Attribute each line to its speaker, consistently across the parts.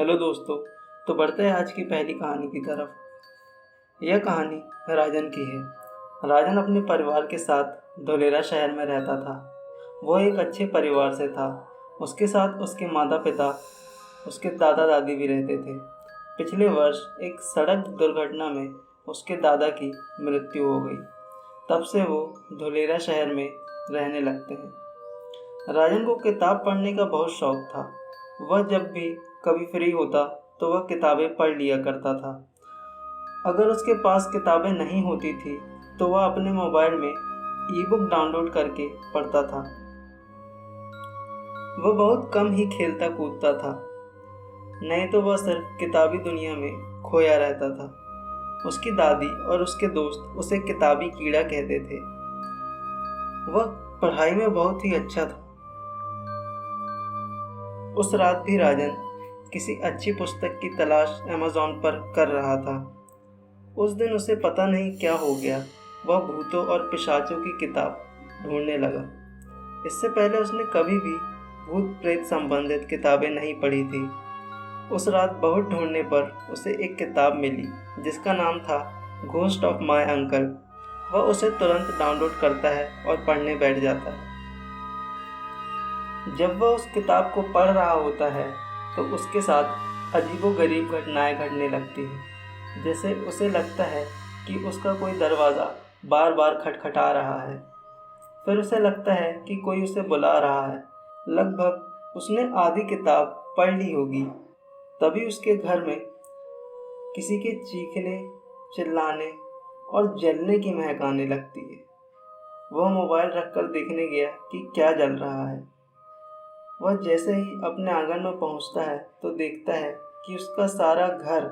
Speaker 1: Hello दोस्तों। तो बढ़ते हैं आज की पहली कहानी की तरफ। यह कहानी राजन की है। राजन अपने परिवार के साथ धोलेरा शहर में रहता था। वह एक अच्छे परिवार से था। उसके साथ उसके माता पिता, उसके दादा दादी भी रहते थे। पिछले वर्ष एक सड़क दुर्घटना में उसके दादा की मृत्यु हो गई। तब से वो धोलेरा शहर में रहने लगते हैं। राजन को किताब पढ़ने का बहुत शौक था। वह जब भी कभी फ्री होता तो वह किताबें पढ़ लिया करता था। अगर उसके पास किताबें नहीं होती थी तो वह अपने मोबाइल में ई बुक डाउनलोड करके पढ़ता था। वह बहुत कम ही खेलता कूदता था, नहीं तो वह सिर्फ किताबी दुनिया में खोया रहता था। उसकी दादी और उसके दोस्त उसे किताबी कीड़ा कहते थे। वह पढ़ाई में बहुत ही अच्छा था। उस रात भी राजन किसी अच्छी पुस्तक की तलाश अमेज़न पर कर रहा था। उस दिन उसे पता नहीं क्या हो गया, वह भूतों और पिशाचों की किताब ढूंढने लगा। इससे पहले उसने कभी भी भूत प्रेत संबंधित किताबें नहीं पढ़ी थी। उस रात बहुत ढूंढने पर उसे एक किताब मिली जिसका नाम था घोस्ट ऑफ माय अंकल। वह उसे तुरंत डाउनलोड करता है और पढ़ने बैठ जाता है। जब वह उस किताब को पढ़ रहा होता है तो उसके साथ अजीबोगरीब घटनाएं घटने लगती हैं। जैसे उसे लगता है कि उसका कोई दरवाज़ा बार बार खटखटा रहा है। फिर उसे लगता है कि कोई उसे बुला रहा है। लगभग उसने आधी किताब पढ़ ली होगी, तभी उसके घर में किसी के चीखने, चिल्लाने और जलने की महक आने लगती है। वह मोबाइल रखकर देखने गया कि क्या जल रहा है। वह जैसे ही अपने आंगन में पहुंचता है तो देखता है कि उसका सारा घर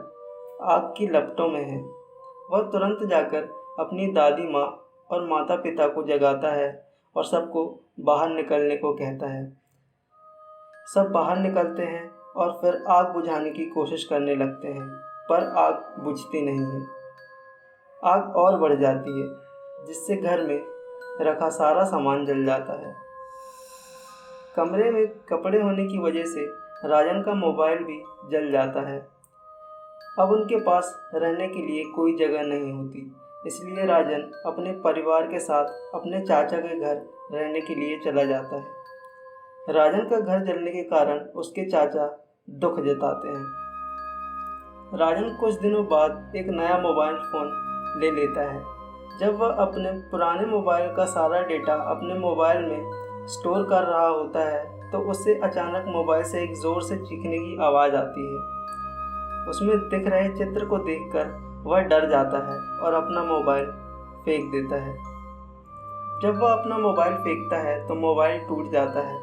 Speaker 1: आग की लपटों में है। वह तुरंत जाकर अपनी दादी माँ और माता पिता को जगाता है और सबको बाहर निकलने को कहता है। सब बाहर निकलते हैं और फिर आग बुझाने की कोशिश करने लगते हैं, पर आग बुझती नहीं है। आग और बढ़ जाती है, जिससे घर में रखा सारा सामान जल जाता है। कमरे में कपड़े होने की वजह से राजन का मोबाइल भी जल जाता है। अब उनके पास रहने के लिए कोई जगह नहीं होती, इसलिए राजन अपने परिवार के साथ अपने चाचा के घर रहने के लिए चला जाता है। राजन का घर जलने के कारण उसके चाचा दुख जताते हैं। राजन कुछ दिनों बाद एक नया मोबाइल फ़ोन ले लेता है। जब वह अपने पुराने मोबाइल का सारा डेटा अपने मोबाइल में स्टोर कर रहा होता है तो उससे अचानक मोबाइल से एक ज़ोर से चीखने की आवाज़ आती है। उसमें दिख रहे चित्र को देखकर वह डर जाता है और अपना मोबाइल फेंक देता है। जब वह अपना मोबाइल फेंकता है तो मोबाइल टूट जाता है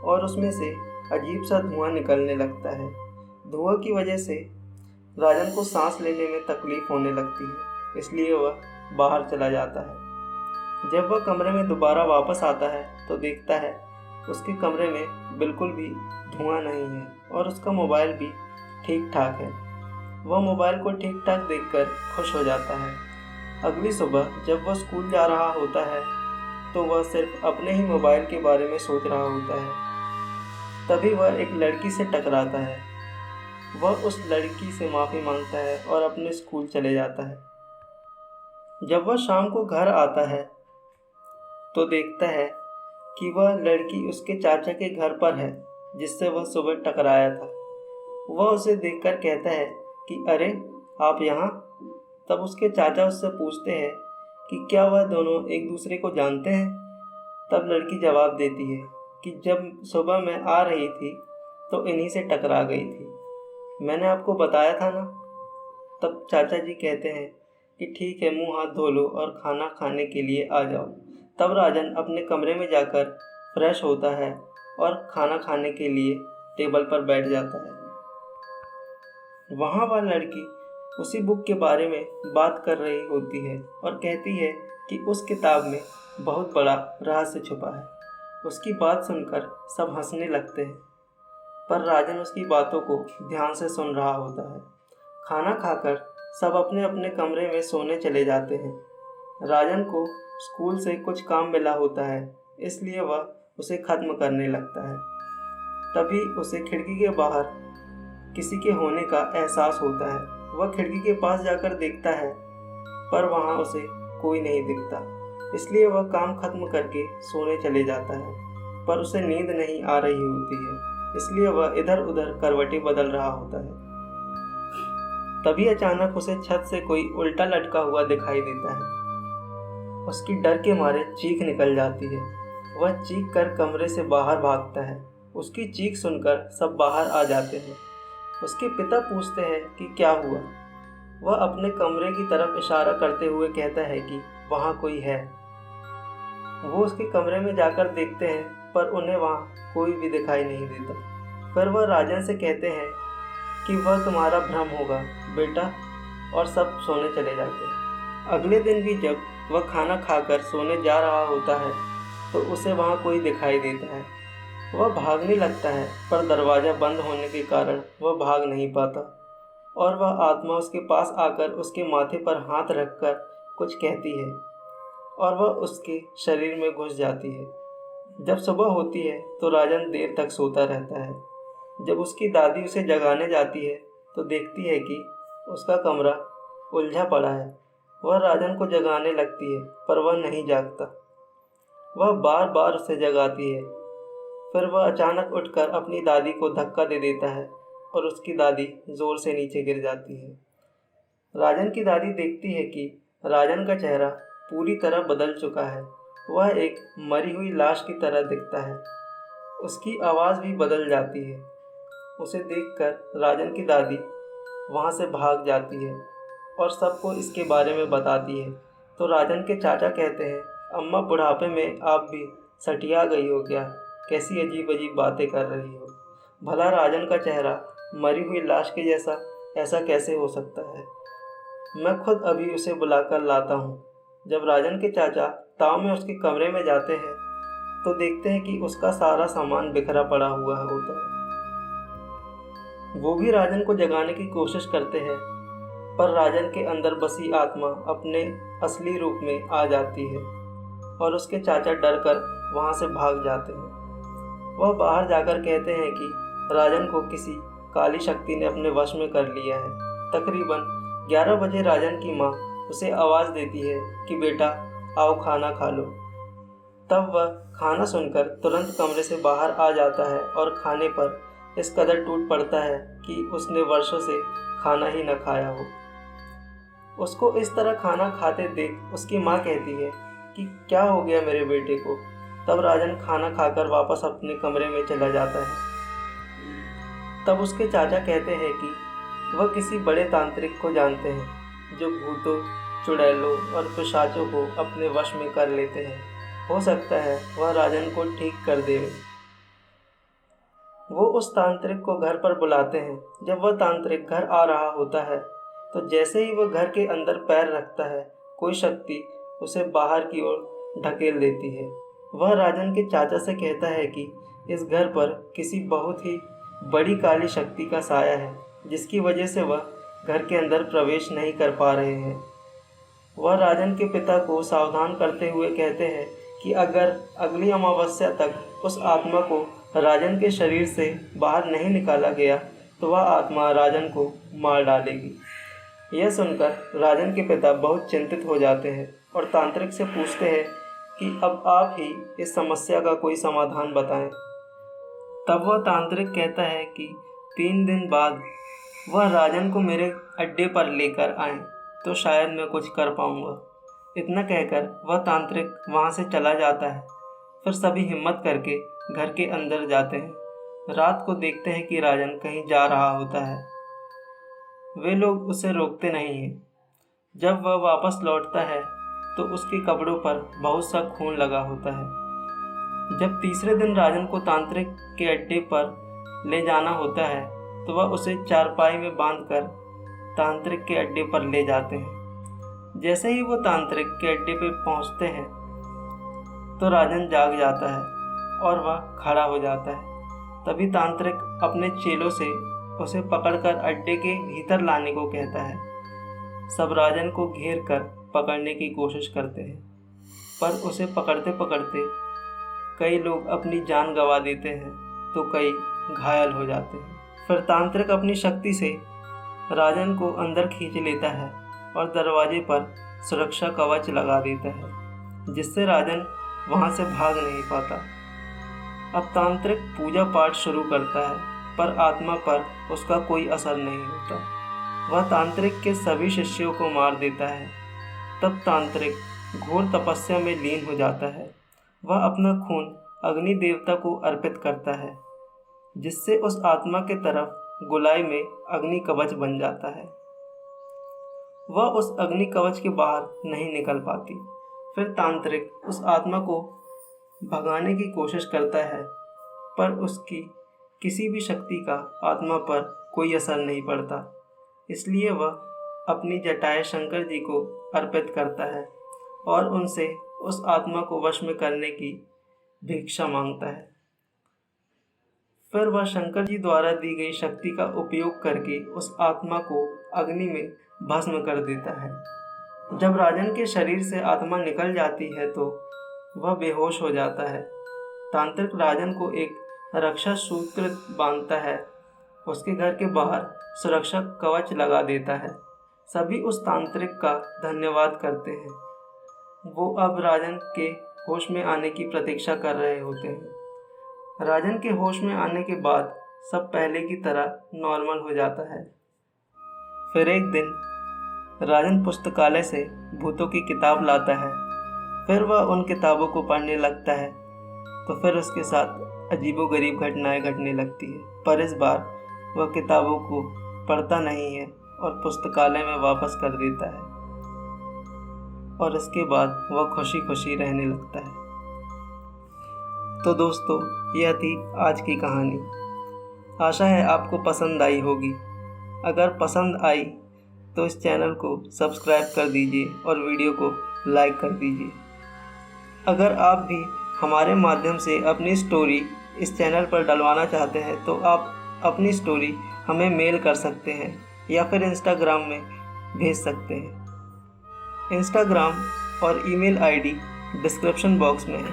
Speaker 1: और उसमें से अजीब सा धुआं निकलने लगता है। धुआं की वजह से राजन को सांस लेने में तकलीफ होने लगती है, इसलिए वह बाहर चला जाता है। जब वह कमरे में दोबारा वापस आता है तो देखता है उसके कमरे में बिल्कुल भी धुआं नहीं है और उसका मोबाइल भी ठीक ठाक है। वह मोबाइल को ठीक ठाक देखकर खुश हो जाता है। अगली सुबह जब वह स्कूल जा रहा होता है तो वह सिर्फ अपने ही मोबाइल के बारे में सोच रहा होता है। तभी वह एक लड़की से टकराता है। वह उस लड़की से माफ़ी मांगता है और अपने स्कूल चले जाता है। जब वह शाम को घर आता है तो देखता है कि वह लड़की उसके चाचा के घर पर है, जिससे वह सुबह टकराया था। वह उसे देखकर कहता है कि अरे, आप यहाँ। तब उसके चाचा उससे पूछते हैं कि क्या वह दोनों एक दूसरे को जानते हैं। तब लड़की जवाब देती है कि जब सुबह मैं आ रही थी तो इन्हीं से टकरा गई थी, मैंने आपको बताया था ना। तब चाचा जी कहते हैं कि ठीक है, मुंह हाथ धो लो और खाना खाने के लिए आ जाओ। तब राजन अपने कमरे में जाकर फ्रेश होता है और खाना खाने के लिए टेबल पर बैठ जाता है। वहाँ वह लड़की उसी बुक के बारे में बात कर रही होती है और कहती है कि उस किताब में बहुत बड़ा रहस्य छुपा है। उसकी बात सुनकर सब हंसने लगते हैं, पर राजन उसकी बातों को ध्यान से सुन रहा होता है। खाना खाकर सब अपने अपने कमरे में सोने चले जाते हैं। राजन को स्कूल से कुछ काम मिला होता है, इसलिए वह उसे ख़त्म करने लगता है। तभी उसे खिड़की के बाहर किसी के होने का एहसास होता है। वह खिड़की के पास जाकर देखता है पर वहाँ उसे कोई नहीं दिखता, इसलिए वह काम खत्म करके सोने चले जाता है। पर उसे नींद नहीं आ रही होती है, इसलिए वह इधर उधर करवटें बदल रहा होता है। तभी अचानक उसे छत से कोई उल्टा लटका हुआ दिखाई देता है। उसकी डर के मारे चीख निकल जाती है। वह चीख कर कमरे से बाहर भागता है। उसकी चीख सुनकर सब बाहर आ जाते हैं। उसके पिता पूछते हैं कि क्या हुआ। वह अपने कमरे की तरफ इशारा करते हुए कहता है कि वहाँ कोई है। वो उसके कमरे में जाकर देखते हैं पर उन्हें वहाँ कोई भी दिखाई नहीं देता। फिर वह राजन से कहते हैं कि वह तुम्हारा भ्रम होगा बेटा, और सब सोने चले जाते हैं। अगले दिन भी जब वह खाना खाकर सोने जा रहा होता है तो उसे वहाँ कोई दिखाई देता है। वह भागने लगता है पर दरवाज़ा बंद होने के कारण वह भाग नहीं पाता और वह आत्मा उसके पास आकर उसके माथे पर हाथ रखकर कुछ कहती है और वह उसके शरीर में घुस जाती है। जब सुबह होती है तो राजन देर तक सोता रहता है। जब उसकी दादी उसे जगाने जाती है तो देखती है कि उसका कमरा उलझा पड़ा है। वह राजन को जगाने लगती है पर वह नहीं जागता। वह बार बार उसे जगाती है। फिर वह अचानक उठकर अपनी दादी को धक्का दे देता है और उसकी दादी जोर से नीचे गिर जाती है। राजन की दादी देखती है कि राजन का चेहरा पूरी तरह बदल चुका है। वह एक मरी हुई लाश की तरह दिखता है। उसकी आवाज़ भी बदल जाती है। उसे देखकर राजन की दादी वहाँ से भाग जाती है और सबको इसके बारे में बताती है। तो राजन के चाचा कहते हैं, अम्मा बुढ़ापे में आप भी सटिया गई हो क्या? कैसी अजीब अजीब बातें कर रही हो। भला राजन का चेहरा मरी हुई लाश के जैसा ऐसा कैसे हो सकता है? मैं खुद अभी उसे बुलाकर लाता हूँ। जब राजन के चाचा ताव में उसके कमरे में जाते हैं तो देखते हैं कि उसका सारा सामान बिखरा पड़ा हुआ होता है। वो भी राजन को जगाने की कोशिश करते हैं पर राजन के अंदर बसी आत्मा अपने असली रूप में आ जाती है और उसके चाचा डर कर वहाँ से भाग जाते हैं। वह बाहर जाकर कहते हैं कि राजन को किसी काली शक्ति ने अपने वश में कर लिया है। तकरीबन 11 बजे राजन की माँ उसे आवाज़ देती है कि बेटा आओ खाना खा लो। तब वह खाना सुनकर तुरंत कमरे से बाहर आ जाता है और खाने पर इस कदर टूट पड़ता है कि उसने वर्षों से खाना ही न खाया हो। उसको इस तरह खाना खाते देख उसकी माँ कहती है कि क्या हो गया मेरे बेटे को। तब राजन खाना खाकर वापस अपने कमरे में चला जाता है। तब उसके चाचा कहते हैं कि वह किसी बड़े तांत्रिक को जानते हैं जो भूतों, चुड़ैलों और पिशाचों को अपने वश में कर लेते हैं। हो सकता है वह राजन को ठीक कर देवे। वो उस तांत्रिक को घर पर बुलाते हैं। जब वह तांत्रिक घर आ रहा होता है तो जैसे ही वह घर के अंदर पैर रखता है कोई शक्ति उसे बाहर की ओर ढकेल देती है। वह राजन के चाचा से कहता है कि इस घर पर किसी बहुत ही बड़ी काली शक्ति का साया है जिसकी वजह से वह घर के अंदर प्रवेश नहीं कर पा रहे हैं। वह राजन के पिता को सावधान करते हुए कहते हैं कि अगर अगली अमावस्या तक उस आत्मा को राजन के शरीर से बाहर नहीं निकाला गया तो वह आत्मा राजन को मार डालेगी। यह सुनकर राजन के पिता बहुत चिंतित हो जाते हैं और तांत्रिक से पूछते हैं कि अब आप ही इस समस्या का कोई समाधान बताएं। तब वह तांत्रिक कहता है कि 3 दिन बाद वह राजन को मेरे अड्डे पर लेकर आएं तो शायद मैं कुछ कर पाऊंगा। इतना कहकर वह तांत्रिक वहां से चला जाता है। फिर सभी हिम्मत करके घर के अंदर जाते हैं। रात को देखते हैं कि राजन कहीं जा रहा होता है। वे लोग उसे रोकते नहीं हैं। जब वह वापस लौटता है तो उसके कपड़ों पर बहुत सा खून लगा होता है। जब तीसरे दिन राजन को तांत्रिक के अड्डे पर ले जाना होता है तो वह उसे चारपाई में बांधकर तांत्रिक के अड्डे पर ले जाते हैं। जैसे ही वो तांत्रिक के अड्डे पर पहुंचते हैं तो राजन जाग जाता है और वह खड़ा हो जाता है। तभी तांत्रिक अपने चेलों से उसे पकड़कर अड्डे के भीतर लाने को कहता है। सब राजन को घेर कर पकड़ने की कोशिश करते हैं पर उसे पकड़ते पकड़ते कई लोग अपनी जान गंवा देते हैं तो कई घायल हो जाते हैं। फिर तांत्रिक अपनी शक्ति से राजन को अंदर खींच लेता है और दरवाजे पर सुरक्षा कवच लगा देता है, जिससे राजन वहां से भाग नहीं पाता। अब तांत्रिक पूजा पाठ शुरू करता है, पर आत्मा पर उसका कोई असर नहीं होता। वह तांत्रिक के सभी शिष्यों को मार देता है। तब तांत्रिक घोर तपस्या में लीन हो जाता है। वह अपना खून अग्नि देवता को अर्पित करता है, जिससे उस आत्मा के तरफ गोलाई में अग्नि कवच बन जाता है। वह उस अग्नि कवच के बाहर नहीं निकल पाती। फिर तांत्रिक उस आत्मा को भगाने की कोशिश करता है, पर उसकी किसी भी शक्ति का आत्मा पर कोई असर नहीं पड़ता। इसलिए वह अपनी जटाएं शंकर जी को अर्पित करता है और उनसे उस आत्मा को वश में करने की भिक्षा मांगता है। फिर वह शंकर जी द्वारा दी गई शक्ति का उपयोग करके उस आत्मा को अग्नि में भस्म कर देता है। जब राजन के शरीर से आत्मा निकल जाती है तो वह बेहोश हो जाता है। तांत्रिक राजन को एक रक्षा सूत्र बांधता है, उसके घर के बाहर सुरक्षा कवच लगा देता है। सभी उस तांत्रिक का धन्यवाद करते हैं। वो अब राजन के होश में आने की प्रतीक्षा कर रहे होते हैं। राजन के होश में आने के बाद सब पहले की तरह नॉर्मल हो जाता है। फिर एक दिन राजन पुस्तकालय से भूतों की किताब लाता है। फिर वह उन किताबों को पढ़ने लगता है तो फिर उसके साथ अजीबोगरीब घटनाएं घटने लगती है। पर इस बार वह किताबों को पढ़ता नहीं है और पुस्तकालय में वापस कर देता है, और इसके बाद वह खुशी खुशी रहने लगता है। तो दोस्तों, यह थी आज की कहानी। आशा है आपको पसंद आई होगी। अगर पसंद आई तो इस चैनल को सब्सक्राइब कर दीजिए और वीडियो को लाइक कर दीजिए। अगर आप भी हमारे माध्यम से अपनी स्टोरी इस चैनल पर डलवाना चाहते हैं तो आप अपनी स्टोरी हमें मेल कर सकते हैं या फिर इंस्टाग्राम में भेज सकते हैं। इंस्टाग्राम और ईमेल आईडी डिस्क्रिप्शन बॉक्स में है।